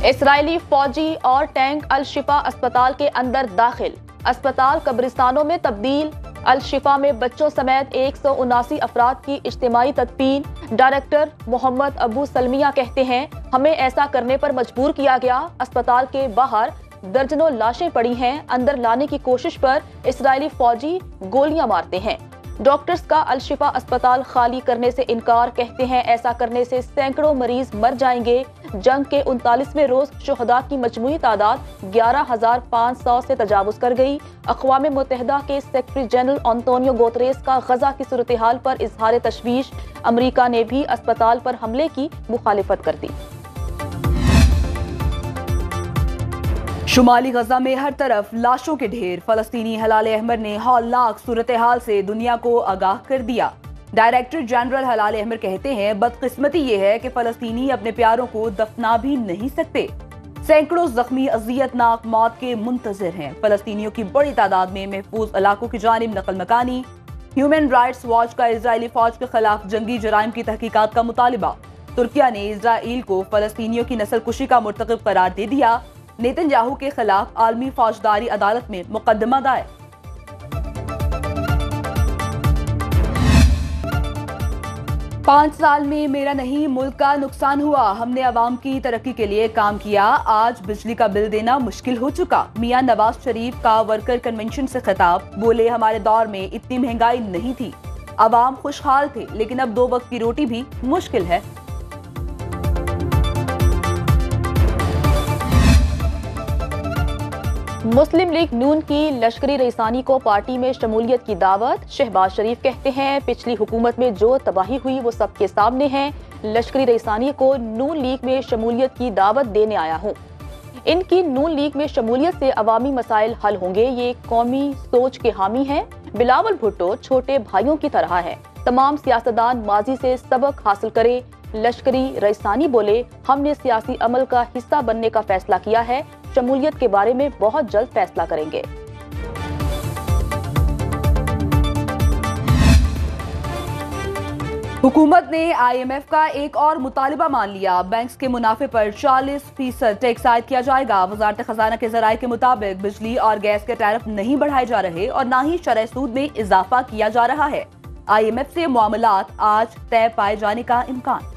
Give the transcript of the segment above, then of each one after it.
Israeli फौजी और tank अल शिफा अस्पताल के अंदर दाखिल, अस्पताल कब्रिस्तानों में तब्दील। अल शिफा में बच्चों समेत 179 अफराद की इज्तिमाई तदफीन। डायरेक्टर मोहम्मद अबू सलमिया कहते हैं, हमें ऐसा करने पर मजबूर किया गया। अस्पताल के बाहर दर्जनों लाशें पड़ी हैं। अंदर लाने की कोशिश पर इसराइली फौजी गोलियां मारते हैं। डॉक्टर्स का अल शिफा अस्पताल खाली करने से इनकार, कहते हैं ऐसा करने से सैकड़ों मरीज मर जाएंगे। जंग के 39वें रोज शुहदा की मजमूई तादाद 11,500 से तजावुज कर गई। अक़वाम मुत्तहिदा के सेक्रेटरी जनरल अंतोनियो गुतेरेस का गजा की सूरत हाल पर इजहार तशवीश। अमरीका ने भी अस्पताल पर हमले की मुखालिफत कर दी। शुमाली गजा में हर तरफ लाशों के ढेर। फलस्तीनी हलाल अहमर ने हौलनाक सूरत हाल से दुनिया को आगाह कर दिया। डायरेक्टर जनरल हलाल अहमर कहते हैं, बदकिस्मती ये है कि फलस्तीनी अपने प्यारों को दफना भी नहीं सकते। सैकड़ों जख्मी अजियतनाक मौत के मुंतजर हैं। फलस्तीनियों की बड़ी तादाद में महफूज इलाकों की जानिब नकल मकानी। ह्यूमन राइट्स वॉच का इजरायली फौज के खिलाफ जंगी जराइम की तहकीकात का मुतालिबा। तुर्किया ने इजराइल को फलस्तीनियों की नस्ल कुशी का मुर्तकिब करार दे दिया। नेतन्याहू के खिलाफ आलमी फौजदारी अदालत में मुकदमा दायर। पांच साल में मेरा नहीं मुल्क का नुकसान हुआ। हमने अवाम की तरक्की के लिए काम किया। आज बिजली का बिल देना मुश्किल हो चुका। मियां नवाज शरीफ का वर्कर कन्वेंशन से खिताब। बोले, हमारे दौर में इतनी महंगाई नहीं थी, अवाम खुशहाल थे, लेकिन अब 2 वक्त की रोटी भी मुश्किल है। मुस्लिम लीग नून की लश्करी रईसानी को पार्टी में शमूलियत की दावत। शहबाज शरीफ कहते हैं, पिछली हुकूमत में जो तबाही हुई वो सबके सामने है। लश्करी रईसानी को नून लीग में शमूलियत की दावत देने आया हूँ। इनकी नून लीग में शमूलियत से अवामी मसाइल हल होंगे। ये कौमी सोच के हामी हैं। बिलावल भुट्टो छोटे भाइयों की तरह है। तमाम सियासतदान माजी से सबक हासिल करे। लश्करी रईसानी बोले, हमने सियासी अमल का हिस्सा बनने का फैसला किया है। शमूलियत के बारे में बहुत जल्द फैसला करेंगे। हुकूमत ने IMF का एक और मुतालिबा मान लिया। बैंक्स के मुनाफे पर 40% टैक्स आयद किया जाएगा। वजारत खजाना के जराये के मुताबिक बिजली और गैस के टैरिफ नहीं बढ़ाए जा रहे और न ही शरह सूद में इजाफा किया जा रहा है। IMF से मामलात आज तय पाए जाने का इम्कान।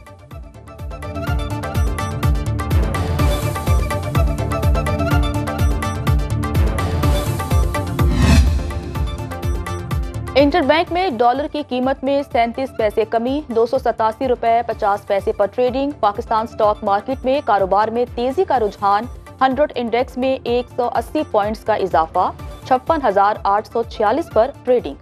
इंटरबैंक में डॉलर की कीमत में 37 पैसे कमी, 287 रुपए 50 पैसे पर ट्रेडिंग। पाकिस्तान स्टॉक मार्केट में कारोबार में तेजी का रुझान। 100 इंडेक्स में 180 पॉइंट्स का इजाफा, 56,846 पर ट्रेडिंग।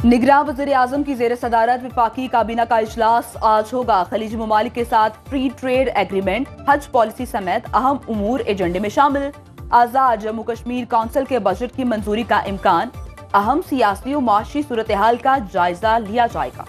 निगरान वज़ीर आज़म की जेर सदारत वफाकी काबीना का इजलास आज होगा। खलीजी ममालिक के साथ फ्री ट्रेड एग्रीमेंट, हज पॉलिसी समेत अहम उमूर एजेंडे में शामिल। आज़ाद जम्मू कश्मीर काउंसिल के बजट की मंजूरी का इम्कान। अहम सियासी और माशी सूरत हाल का जायजा लिया जाएगा।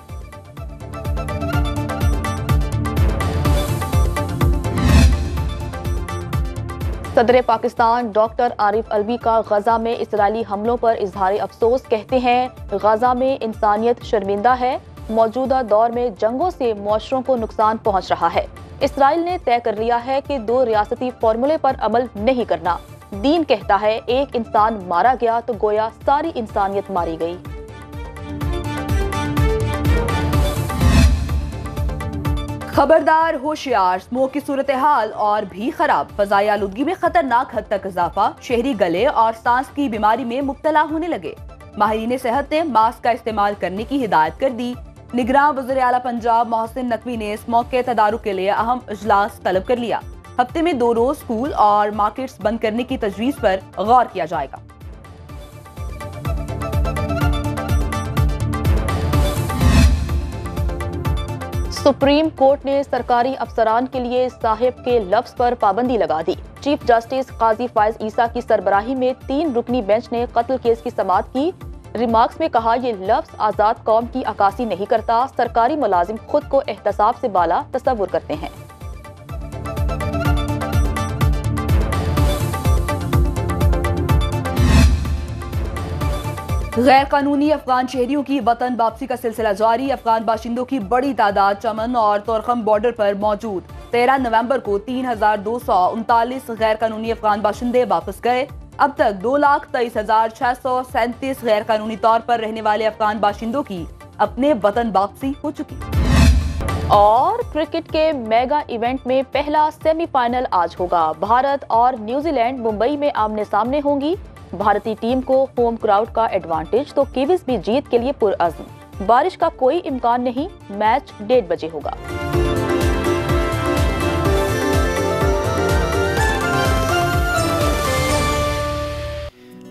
सदर पाकिस्तान डॉक्टर आरिफ अलवी का गजा में इसराइली हमलों पर इजहार अफसोस। कहते हैं, गजा में इंसानियत शर्मिंदा है। मौजूदा दौर में जंगों से मुआशरों को नुकसान पहुंच रहा है। इसराइल ने तय कर लिया है कि 2 रियासती फॉर्मूले पर अमल नहीं करना। दीन कहता है, एक इंसान मारा गया तो गोया सारी इंसानियत मारी गई। खबरदार, होशियार, स्मोक की सूरत हाल और भी खराब। फजाई आलूदगी में खतरनाक हद तक इजाफा। शहरी गले और सांस की बीमारी में मुब्तला होने लगे। माहिरीन सेहत ने मास्क का इस्तेमाल करने की हिदायत कर दी। निगरान वज़ीर आला पंजाब मोहसिन नकवी ने स्मोक के तदारुक के लिए अहम इजलास तलब कर लिया। हफ्ते में 2 रोज स्कूल और मार्केट्स बंद करने की तजवीज पर गौर किया जाएगा। सुप्रीम कोर्ट ने सरकारी अफसरान के लिए साहिब के लफ्ज पर पाबंदी लगा दी। चीफ जस्टिस काजी फायज ईसा की सरबराही में 3 रुकनी बेंच ने कत्ल केस की समाअत की। रिमार्क्स में कहा, ये लफ्ज आजाद कौम की अक्कासी नहीं करता। सरकारी मुलाजिम खुद को एहतसाब से बाला तस्वुर करते हैं। गैर कानूनी अफगान शहरियों की वतन वापसी का सिलसिला जारी। अफगान बाशिंदों की बड़ी तादाद चमन और तोरखम बॉर्डर पर मौजूद। 13 नवंबर को 3239 गैर कानूनी अफगान बाशिंदे वापस गए। अब तक 2,23,637 गैर कानूनी तौर पर रहने वाले अफगान बाशिंदों की अपने वतन वापसी हो चुकी। और क्रिकेट के मेगा इवेंट में पहला सेमीफाइनल आज होगा। भारत और न्यूजीलैंड मुंबई में आमने सामने होंगी। भारतीय टीम को होम क्राउड का एडवांटेज, तो कीवीज भी जीत के लिए पुरअज़्म। बारिश का कोई इम्कान नहीं। मैच 1:30 बजे होगा।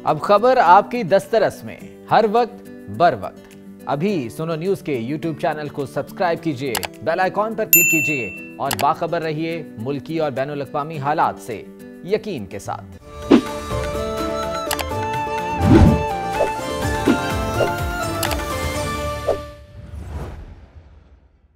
अब खबर आपकी दस्तरस में, हर वक्त बर वक्त। अभी सुनो न्यूज के YouTube चैनल को सब्सक्राइब कीजिए, बेल आइकॉन पर क्लिक कीजिए और बाखबर रहिए मुल्की और बैनुल अक़वामी हालात से यकीन के साथ।